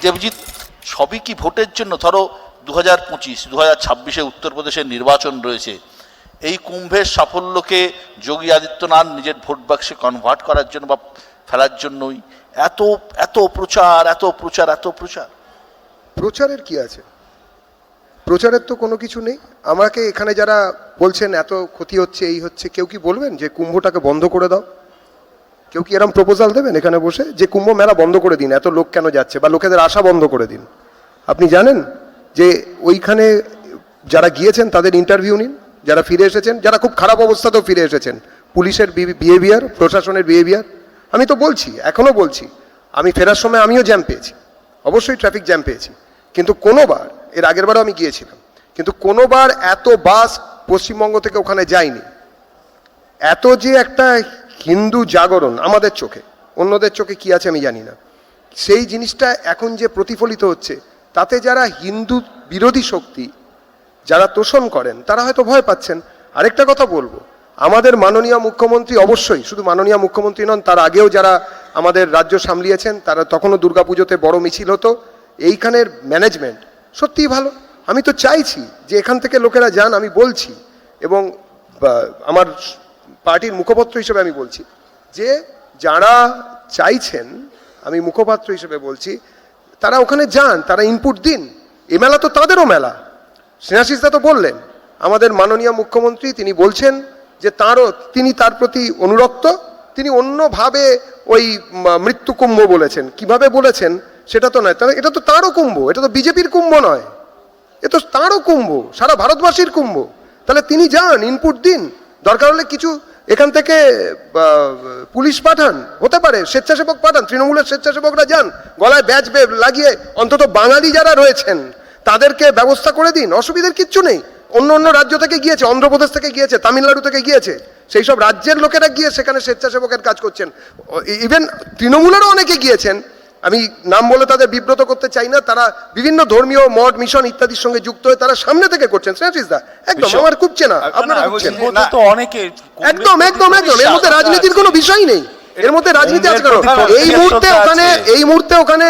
দেবজিৎ, সবই কি ভোটের জন্য? ধরো 2025, 2026-এ উত্তরপ্রদেশের নির্বাচন রয়েছে, এই কুম্ভের সাফল্যকে যোগী আদিত্যনাথ নিজের ভোট বাক্সে কনভার্ট করার জন্য বা ফেলার জন্যই এত এত প্রচার, এত প্রচার, এত প্রচার। প্রচারের কি আছে? প্রচারের তো কোনো কিছু নেই। আমাকে এখানে যারা বলছেন এত ক্ষতি হচ্ছে, এই হচ্ছে, কেউ কি বলবেন যে কুম্ভটাকে বন্ধ করে দাও? কেউ কি এরকম প্রপোজাল দেবেন এখানে বসে যে কুম্ভ মেলা বন্ধ করে দিন, এত লোক কেন যাচ্ছে, বা লোকেদের আশা বন্ধ করে দিন? আপনি জানেন যে ওইখানে যারা গিয়েছেন তাদের ইন্টারভিউ নিন, যারা ফিরে এসেছেন, যারা খুব খারাপ অবস্থাতেও ফিরে এসেছেন, পুলিশের বিহেভিয়ার, প্রশাসনের বিহেভিয়ার। আমি তো বলছি, এখনও বলছি, আমি ফেরার সময় আমিও জ্যাম পেয়েছি, অবশ্যই ট্রাফিক জ্যাম পেয়েছি, কিন্তু কোনোবার, এর আগেরবারও আমি গিয়েছিলাম, কিন্তু কোনোবার এত বাস পশ্চিমবঙ্গ থেকে ওখানে যায়নি। এত যে একটা হিন্দু জাগরণ আমাদের চোখে, অন্যদের চোখে কি আছে আমি জানি না, সেই জিনিসটা এখন যে প্রতিফলিত হচ্ছে, তাতে যারা হিন্দু বিরোধী শক্তি, যারা তোষণ করেন, তারা হয়তো ভয় পাচ্ছেন। আরেকটা কথা বলবো, আমাদের মাননীয় মুখ্যমন্ত্রী, অবশ্যই শুধু মাননীয় মুখ্যমন্ত্রী নন, তার আগেও যারা আমাদের রাজ্য সামলিয়েছেন, তারা তখনও দুর্গাপুজোতে বড় মিছিল হতো, এইখানের ম্যানেজমেন্ট সত্যিই ভালো। আমি তো চাইছি যে এখান থেকে লোকেরা যান, আমি বলছি, এবং আমার পার্টির মুখপাত্র হিসেবে আমি বলছি যে যারা চাইছেন, আমি মুখপাত্র হিসেবে বলছি, তারা ওখানে যান, তারা ইনপুট দিন। এ মেলা তো তাদেরও মেলা। স্নেহাশিসদা তো বললেন, আমাদের মাননীয় মুখ্যমন্ত্রী তিনি বলছেন যে তিনি তার প্রতি অনুরক্ত, তিনি অন্যভাবে ওই মৃত্যু কুম্ভ বলেছেন। কিভাবে বলেছেন সেটা তো নয়, তাহলে এটা তো তাঁরও কুম্ভ, এটা তো বিজেপির কুম্ভ নয়, এ তো তাঁরও কুম্ভ, সারা ভারতবাসীর কুম্ভ। তাহলে তিনি যান, ইনপুট দিন, দরকার হলে কিছু এখান থেকে পুলিশ পাঠান, হতে পারে স্বেচ্ছাসেবক পাঠান, তৃণমূলের স্বেচ্ছাসেবকরা যান, গলায় ব্যাজ লাগিয়ে, অন্তত বাঙালি যারা রয়েছেন তাদেরকে ব্যবস্থা করে দিন, অসুবিধার কিচ্ছু নেই। অন্য অন্য রাজ্য থেকে গিয়েছে, অন্ধ্রপ্রদেশ থেকে গিয়েছে, তামিলনাড়ু থেকে গিয়েছে, সেই সব রাজ্যের লোকেরা গিয়ে সেখানে স্বেচ্ছাসেবকের কাজ করছেন। ইভেন তৃণমূলেরও অনেকে গিয়েছেন, আমি নাম বলে তাদের বিব্রত করতে চাই না, তারা বিভিন্ন ধর্মীয় মঠ, মিশন ইত্যাদির সঙ্গে যুক্ত হয়ে তারা সামনে থেকে করছেন। স্নেহাশিসদা একদম আমার খুব চেনা, আপনারা বুঝছেন, একদম একদম একদম, এর মধ্যে রাজনীতির কোনো বিষয় নেই, এর মধ্যে রাজনীতি আছে কেন? এই মুহূর্তে ওখানে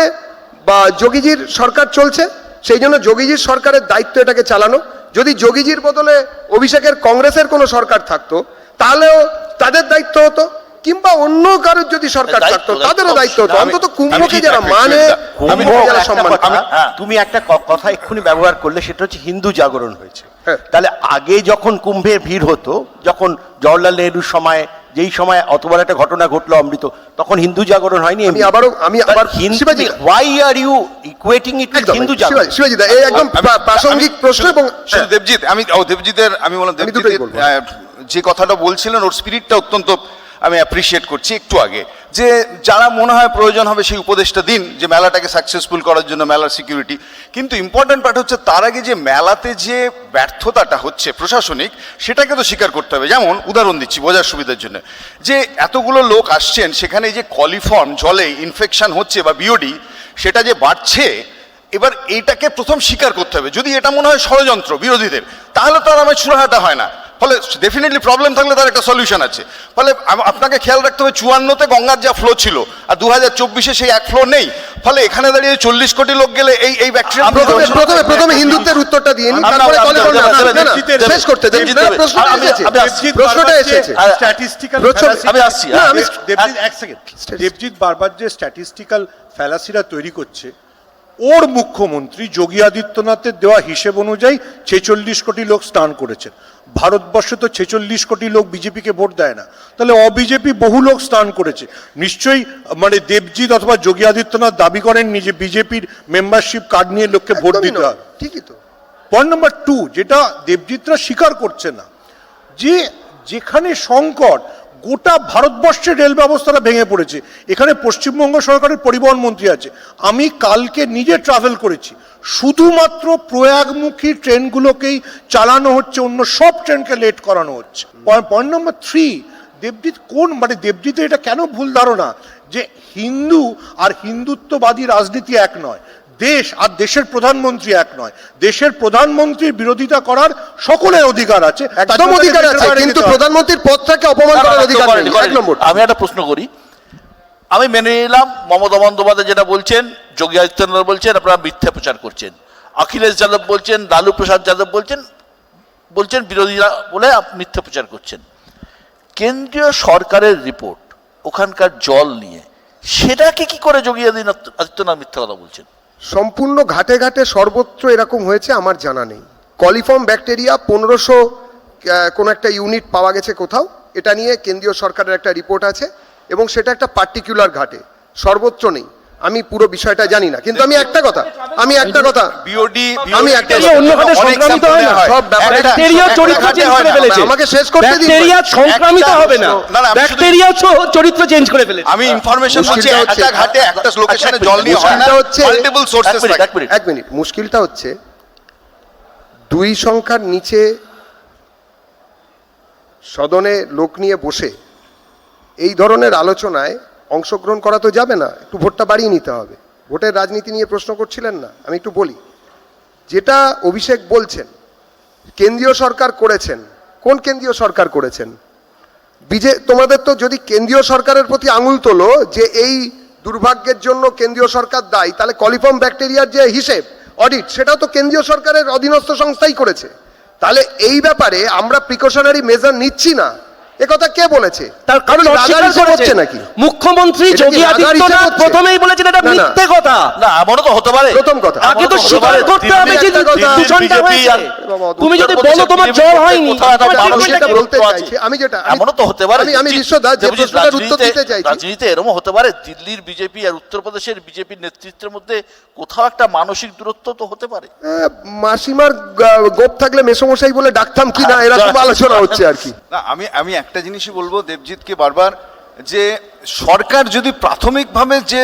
বা যোগীজির সরকার চলছে, সেই জন্য যোগীজির সরকারের দায়িত্ব এটাকে চালানো। যদি যোগীজির বদলে অভিষেকের কংগ্রেসের কোনো সরকার থাকতো তাহলেও তাদের দায়িত্ব হতো, কিংবা অন্য কারোর যদি সরকার থাকতো তাদেরও দায়িত্ব হতো। অন্তত কুম্ভকে যারা মানে, যারা সম্মান। তুমি একটা কথা এক্ষুনি ব্যবহার করলে, সেটা হচ্ছে হিন্দু জাগরণ হয়েছে। তাহলে আগে যখন কুম্ভের ভিড় হতো, যখন জওহরলাল নেহরুর সময়, যেই সময় অতবার একটা ঘটনা ঘটলো অমৃত, তখন হিন্দু জাগরণ হয়নি? আমি আবার why are you equating it with Hindu জাগরণ? শিবাজিদা, এই একদম প্রাসঙ্গিক প্রশ্ন। এবং দেবজিৎ, আমি বললাম যে কথাটা বলছিলেন, ওর স্পিরিটটা অত্যন্ত আমি অ্যাপ্রিসিয়েট করছি একটু আগে, যে যারা মনে হয় প্রয়োজন হবে সেই উপদেশটা দিন, যে মেলাটাকে সাকসেসফুল করার জন্য, মেলার সিকিউরিটি। কিন্তু ইম্পর্টেন্ট পার্ট হচ্ছে তার আগে যে মেলাতে যে ব্যর্থতাটা হচ্ছে প্রশাসনিক, সেটাকে তো স্বীকার করতে হবে। যেমন উদাহরণ দিচ্ছি বোঝার সুবিধার জন্য, যে এতগুলো লোক আসছেন, সেখানে যে কলিফর্ম জলে ইনফেকশন হচ্ছে বা বিওডি, সেটা যে বাড়ছে, এবার এইটাকে প্রথম স্বীকার করতে হবে। যদি এটা মনে হয় ষড়যন্ত্র বিরোধীদের, তাহলে তো আর আমার চূড়াহাটা হয় না। ফলে ডেফিনেটলি প্রবলেম থাকলে তার একটা সলিউশন আছে। ফলে আপনাকে খেয়াল রাখতে হবে, 54-তে গঙ্গার যা ফ্লো ছিল, আর 2024-এ সেই এক ফ্লো নেই। ফলে এখানে দাঁড়িয়ে 40 কোটি লোক গেলে এই ব্যাকটেরিয়া। প্রথমে হিন্দুত্বের উত্তরটা দিয়ে নি, তারপরে শেষ করতে দেন। প্রশ্নটা এসেছে, আমি আসছি। এক সেকেন্ড, দেবজিৎ বারবার যে স্ট্যাটিস্টিক্যাল ফ্যালাসিরা তৈরি করছে, ওর মুখ্যমন্ত্রী যোগী আদিত্যনাথের দেওয়া হিসেব অনুযায়ী 46 কোটি লোক স্নান করেছেন। ভারতবর্ষে তো 46 কোটি লোক বিজেপিকে ভোট দেয় না, তাহলে অবিজেপি বহু লোক স্নান করেছে। নিশ্চয়ই মানে দেবজিৎ অথবা যোগী আদিত্যনাথ দাবি করেননি যে বিজেপির মেম্বারশিপ কার্ড নিয়ে লোককে ভোট দিতে হবে। ঠিকই তো। পয়েন্ট নাম্বার 2, যেটা দেবজিৎরা স্বীকার করছে না, যে যেখানে সংকট, গোটা ভারতবর্ষের রেল ব্যবস্থাটা ভেঙে পড়েছে। এখানে পশ্চিমবঙ্গ সরকারের পরিবহন মন্ত্রী আছে, আমি কালকে নিজে ট্রাভেল করেছি, শুধুমাত্র প্রয়াগমুখী ট্রেনগুলোকেই চালানো হচ্ছে, অন্য সব ট্রেনকে লেট করানো হচ্ছে। পয়েন্ট নাম্বার 3, দেবজিৎ দেবজিৎ এটা কেন ভুল ধারণা যে হিন্দু আর হিন্দুত্ববাদী রাজনীতি এক নয়, দেশ আর দেশের প্রধানমন্ত্রী এক নয়। দেশের প্রধানমন্ত্রীর বিরোধিতা করার সকলের অধিকার আছে, একদম অধিকার আছে, কিন্তু প্রধানমন্ত্রীর পদটাকে অপমান করার অধিকার নেই। এক নম্বর। আমি একটা প্রশ্ন করি, আমি মেনে নিলাম মমতা বন্দ্যোপাধ্যায় যেটা বলছেন, যোগী আদিত্যনাথ বলছেন আপনারা মিথ্যা প্রচার করছেন, অখিলেশ যাদব বলছেন, লালু প্রসাদ যাদব বলছেন বিরোধীরা বলে মিথ্যা প্রচার করছেন। কেন্দ্রীয় সরকারের রিপোর্ট ওখানকার জল নিয়ে, সেটাকে কি করে যোগী আদিত্যনাথ মিথ্যা কথা বলছেন? সম্পূর্ণ ঘাটে ঘাটে সর্বত্র এরকম হয়েছে আমার জানা নেই। কলিফর্ম ব্যাকটেরিয়া 1500 কোনো একটা ইউনিট পাওয়া গেছে কোথাও, এটা নিয়ে কেন্দ্রীয় সরকারের একটা রিপোর্ট আছে এবং সেটা একটা পার্টিকুলার ঘাটে, সর্বত্র নেই। আমি পুরো বিষয়টা জানি না, কিন্তু আমি একটা কথা আমি একটা অন্য ঘাটে সংক্রামিত হয় না, সব ব্যাপারে ব্যাকটেরিয়া চরিত্র চেঞ্জ করে ফেলেছে। আমাকে শেষ করতে দিন। ব্যাকটেরিয়া সংক্রামিত হবে না, না, আমি শুধু- ব্যাকটেরিয়া চরিত্র চেঞ্জ করে ফেলেছে। আমি ইনফরমেশন হচ্ছে মুশকিলটা হচ্ছে- একটা ঘাটে একটা লোকেশনে জল নিয়ে হয় না, মুশকিলটা হচ্ছে- মাল্টিপল সোর্সেস থাকে। এক মিনিট, মুশকিলটা হচ্ছে 2 সংখ্যার নিচে সদনে লোক নিয়ে বসে এই ধরনের আলোচনায় অংশগ্রহণ করা তো যাবে না, একটু ভোটটা বাড়িয়ে নিতে হবে। ভোটের রাজনীতি নিয়ে প্রশ্ন করছিলেন না, আমি একটু বলি। যেটা অভিষেক বলছেন কেন্দ্রীয় সরকার করেছেন, কোন কেন্দ্রীয় সরকার করেছেন? তোমাদের তো যদি কেন্দ্রীয় সরকারের প্রতি আঙুল তোলো যে এই দুর্ভাগ্যের জন্য কেন্দ্রীয় সরকার দায়ী, তাহলে কলিফর্ম ব্যাকটেরিয়ার যে হিসেব অডিট, সেটাও তো কেন্দ্রীয় সরকারের অধীনস্থ সংস্থাই করেছে। তাহলে এই ব্যাপারে আমরা প্রিকশনারি মেজার নিচ্ছি না, একথা কে বলেছে? তার কারণ এটা কি অস্বীকার রাগার হিসেব করেছে হচ্ছে নাকি? মুখ্যমন্ত্রী এটা কি যোগী রাগার হিসেব আদিত্যনাথ হচ্ছে? প্রথমেই বলেছেন এটা না, না। মিথ্যে কথা। না, এমনও তো হতে পারে। প্রথম কথা। আগে তো স্বীকার করতে হবে যে একটা কথা- দূষণটা BJP হয়েছে। আর তুমি যদি উত্তরপ্রদেশের বলো তোমার BJP জল হয়নি, কোথাও একটা তোমার মানসিক treatment যেটা টা কি? বলতে চাইছি, আমি যেটা এমনও তো হতে পারে। আমি বিশ্বদা যে দেবজিৎ, প্রশ্নটার উত্তর দিতে চাইছি। রাজনীতিতে এরকম হতে পারে, দিল্লির বিজেপি আর উত্তরপ্রদেশের বিজেপির নেতৃত্বের মধ্যে কোথাও একটা মানসিক দূরত্ব তো হতে পারে। মাসিমার গোপ থাকলে মেসমশাই বলে ডাকতাম কি না, এরকম আলোচনা হচ্ছে আর কি। না, আমি একটা জিনিসই বলবো দেবজিৎকে বারবার, যে সরকার যদি প্রাথমিকভাবে যে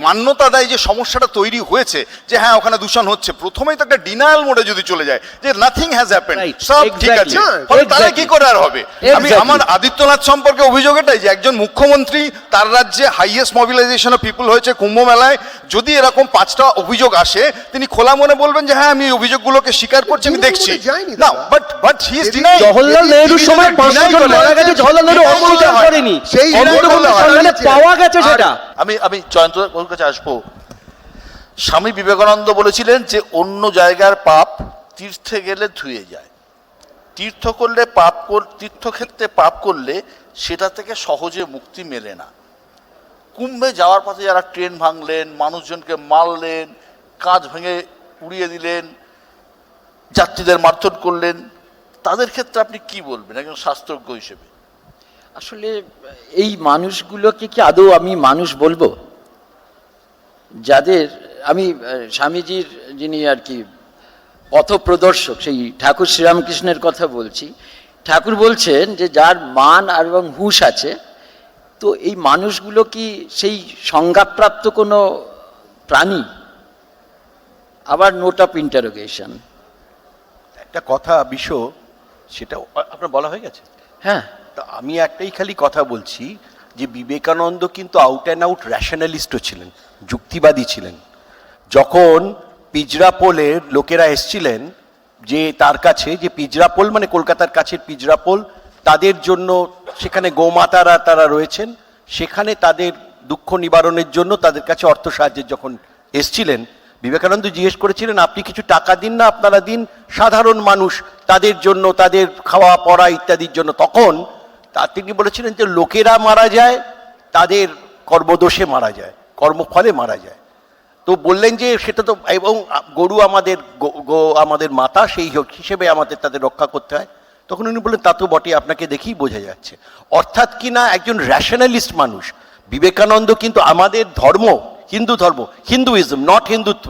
মান্যতা দেয় যে সমস্যাটা তৈরি হয়েছে, যে হ্যাঁ ওখানে দূষণ হচ্ছে, প্রথমেই তো একটা ডিনায়াল মোডে যদি চলে যায় যে নাথিং হ্যাজ হ্যাপেন্ড, Right, সব ঠিক exactly. আছে, ফলে তাহলে কি করে আর হবে? আমি Exactly. আমার আদিত্যনাথ সম্পর্কে অভিযোগ এটাই যে একজন মুখ্যমন্ত্রী, তার রাজ্যে হাইয়েস্ট মোবিলাইজেশন অফ পিপল হয়েছে কুম্ভ মেলায়, যদি এরকম 5টা অভিযোগ আসে, তিনি খোলা মনে বলবেন যে হ্যাঁ আমি এই অভিযোগগুলোকে স্বীকার করছি, আমি দেখছি। যায়নি না, দাদা। বাট হি ইজ যদি ডিনাইং। জওহরলাল নেহরুর সময় যদি 500 জন deny মারা গেছে, করে, জওহরলাল নেহরু deny অস্বীকার হয়। করেনি। সেই অন্তর্বর্তী deny সরকারে হয়েছে। পাওয়া গেছে আর সেটা। আমি জয়ন্ত ওর কাছে আসবো। স্বামী বিবেকানন্দ বলেছিলেন যে অন্য জায়গার পাপ তীর্থে গেলে ধুয়ে যায়, তীর্থক্ষেত্রে পাপ করলে সেটা থেকে সহজে মুক্তি মেলে না। কুম্ভে যাওয়ার পথে যারা ট্রেন ভাঙলেন, মানুষজনকে মারলেন, কাঁচ ভেঙে উড়িয়ে দিলেন, যাত্রীদের মারধর করলেন, তাদের ক্ষেত্রে আপনি কি বলবেন একজন শাস্ত্রজ্ঞ হিসেবে? আসলে এই মানুষগুলোকে কি আদৌ আমি মানুষ বলবো? যাদের আমি স্বামীজির যিনি আর কি পথপ্রদর্শক, সেই ঠাকুর শ্রীরামকৃষ্ণের কথা বলছি। ঠাকুর বলছেন যে যার মান আর এবং হুঁশ আছে, তো এই মানুষগুলো কি সেই সংজ্ঞাপ্রাপ্ত কোনো প্রাণী? আবার নোট অফ ইন্টারোগেশন। একটা কথা বিশ্ব, সেটা আপনার বলা হয়ে গেছে। হ্যাঁ, তা আমি একটাই খালি কথা বলছি যে বিবেকানন্দ কিন্তু আউট অ্যান্ড আউট র্যাশনালিস্টও ছিলেন, যুক্তিবাদী ছিলেন। যখন পিজরাপোলের লোকেরা এসছিলেন যে তার কাছে, যে পিজরাপোল মানে কলকাতার কাছের পিজরাপোল, তাদের জন্য সেখানে গোমাতারা তারা রয়েছেন, সেখানে তাদের দুঃখ নিবারণের জন্য তাদের কাছে অর্থ সাহায্যের যখন এসছিলেন, বিবেকানন্দ জিজ্ঞেস করেছিলেন আপনি কিছু টাকা দিন না, আপনারা দিন সাধারণ মানুষ তাদের জন্য, তাদের খাওয়া পড়া ইত্যাদির জন্য। তখন তিনি বলেছিলেন যে লোকেরা মারা যায় তাদের কর্মদোষে মারা যায়, কর্মফলে মারা যায়। তো বললেন যে সেটা তো, এবং গরু আমাদের আমাদের মাতা, সেই হিসেবে আমাদের তাদের রক্ষা করতে হয়। তখন উনি বললেন তা তো বটে, আপনাকে দেখেই বোঝা যাচ্ছে। অর্থাৎ কি না, একজন র্যাশনালিস্ট মানুষ বিবেকানন্দ। কিন্তু আমাদের ধর্ম হিন্দু ধর্ম, হিন্দুইজম, নট হিন্দুত্ব।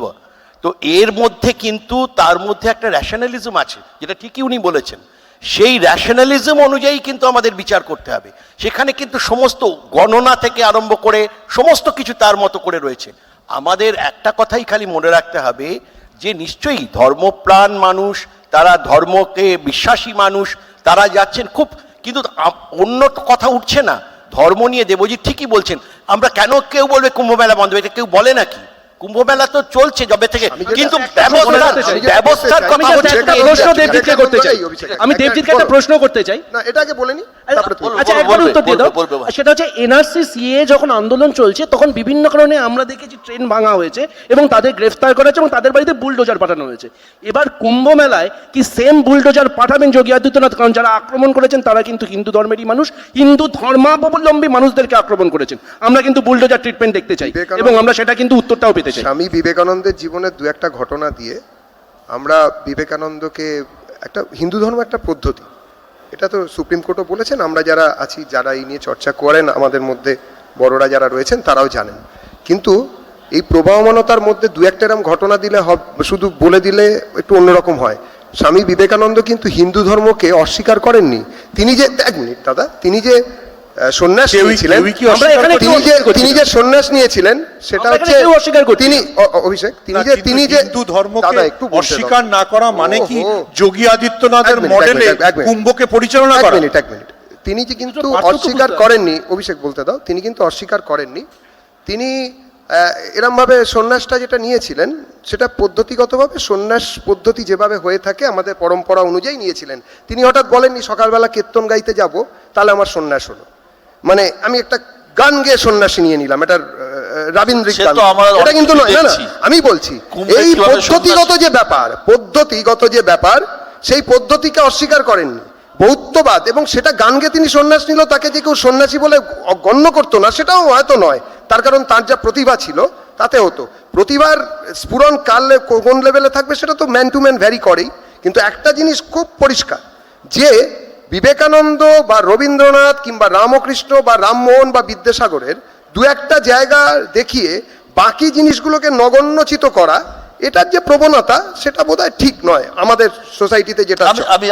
তো এর মধ্যে কিন্তু তার মধ্যে একটা র্যাশনালিজম আছে, যেটা ঠিকই উনি বলেছেন। সেই র্যাশনালিজম অনুযায়ী কিন্তু আমাদের বিচার করতে হবে। সেখানে কিন্তু সমস্ত গণনা থেকে আরম্ভ করে সমস্ত কিছু তার মতো করে রয়েছে। আমাদের একটা কথাই খালি মনে রাখতে হবে যে নিশ্চয়ই ধর্মপ্রাণ মানুষ, তারা ধর্মকে বিশ্বাসী মানুষ, তারা যাচ্ছেন খুব, কিন্তু অন্য কথা উঠছে না ধর্ম নিয়ে। দেবজিৎ ঠিকই বলছেন, আমরা কেন কেউ বলবে কুম্ভ মেলা বন্ধ, এটা কেউ বলে নাকি? কুম্ভ মেলা তো চলছে যবে থেকে, আমি যেটা- কিন্তু একটা প্রশ্ন করতে চাই, ব্যবস্থার আমি আমি কথা just হচ্ছে একটা কি? প্রশ্ন দেবজিৎকে করতে চাই। অভিষেক, আমি একটা- দেবজিৎকে একটা বলো। প্রশ্ন করতে চাই। না এটা আগে বলে নি, তারপরে তুমি। আচ্ছা, একবার বলবে, উত্তর দিয়ে দাও। বলবে, বলবে। সেটা হচ্ছে এনআরসি সিএ যখন আন্দোলন চলছে তখন বিভিন্ন কারণে আমরা দেখেছি ট্রেন ভাঙা হয়েছে এবং তাদের গ্রেফতার করা হয়েছে এবং তাদের বাড়িতে বুলডোজার পাঠানো হয়েছে। এবার কুম্ভ মেলায় কি সেম বুলডোজার পাঠাবেন যোগী আদিত্যনাথ? কারণ যারা আক্রমণ করেছেন তারা কিন্তু হিন্দু ধর্মেরই মানুষ, হিন্দু ধর্মাবলম্বী মানুষদেরকে আক্রমণ করেছেন। আমরা কিন্তু বুলডোজার ট্রিটমেন্ট দেখতে চাই বিবেকানন্দ- এবং আমরা সেটা কিন্তু উত্তরটাও পেতে চাই। স্বামী বিবেকানন্দের জীবনের দু একটা ঘটনা দিয়ে আমরা বিবেকানন্দকে, একটা হিন্দু ধর্ম একটা পদ্ধতি, এটা তো সুপ্রিম কোর্টও বলেছেন, আমরা যারা আছি যারা এই নিয়ে চর্চা করেন আমাদের মধ্যে বড়রা যারা রয়েছেন তারাও জানেন। কিন্তু এই প্রবাহমানতার মধ্যে দু একটা এরকম ঘটনা দিলে শুধু বলে দিলে একটু অন্যরকম হয়। স্বামী বিবেকানন্দ কিন্তু হিন্দু ধর্মকে অস্বীকার করেননি। তিনি যে, এক মিনিট দাদা, তিনি যে সন্ন্যাস নিয়েছিলেন, কেউই কি আমরা এখানে কেউ অস্বীকার করছি তিনি না। যে সন্ন্যাস নিয়েছিলেন সেটা আমরা এখানে হচ্ছে কেউ অস্বীকার করছি তিনি না। অভিষেক, তিনি না, যে কিন্তু তিনি যে হিন্দু ধর্মকে দাদা, একটু বলতে দাও। অস্বীকার না করা মানে কি ওহো। যোগী আদিত্যনাথের এক মিনিট, মডেলে এক মিনিট। কুম্ভকে পরিচালনা এক করা? মিনিট, এক মিনিট। তিনি যে কিন্তু দুটো পার্থক্য অস্বীকার বুঝতে হবে। করেননি, অভিষেক বলতে দাও, তিনি কিন্তু অস্বীকার করেননি। তিনি এরমভাবে সন্ন্যাসটা যেটা নিয়েছিলেন সেটা পদ্ধতিগতভাবে সন্ন্যাস পদ্ধতি যেভাবে হয়ে থাকে আমাদের পরম্পরা অনুযায়ী নিয়েছিলেন। তিনি হঠাৎ বলেননি সকালবেলা কীর্তন গাইতে যাব তাহলে আমার সন্ন্যাস হলো, মানে আমি একটা গান গেয়ে সন্ন্যাসী নিয়ে নিলাম, এটা রবীন্দ্রিক সে গান, তো আমরা এটা কিন্তু অনেক নয়। না না, দেখছি। আমি বলছি কুম্ভে এই কিভাবে পদ্ধতিগত যে ব্যাপার, পদ্ধতিগত যে ব্যাপার, সেই পদ্ধতিকে অস্বীকার করেননি। বৌদ্ধবাদ, এবং সেটা গান গেয়ে তিনি সন্ন্যাস নিল, তাকে যে কেউ সন্ন্যাসী বলে গণ্য করতো না সেটাও হয়তো নয়, তার কারণ তার যা প্রতিভা ছিল তাতে হতো। প্রতিভার স্ফুরণ কোন লেভেলে থাকবে সেটা তো ম্যান টু ম্যান ভ্যারি করেই। কিন্তু একটা জিনিস খুব পরিষ্কার যে বিবেকানন্দ বা রবীন্দ্রনাথ কিংবা রামকৃষ্ণ বা রামমোহন বা বিদ্যাসাগরের দু একটা জায়গা দেখিয়ে বাকি জিনিসগুলোকে নগণ্যচিত করা, এটার যে প্রবণতা সেটা বোধহয় ঠিক নয় আমাদের সোসাইটিতে যেটা আছে। আমি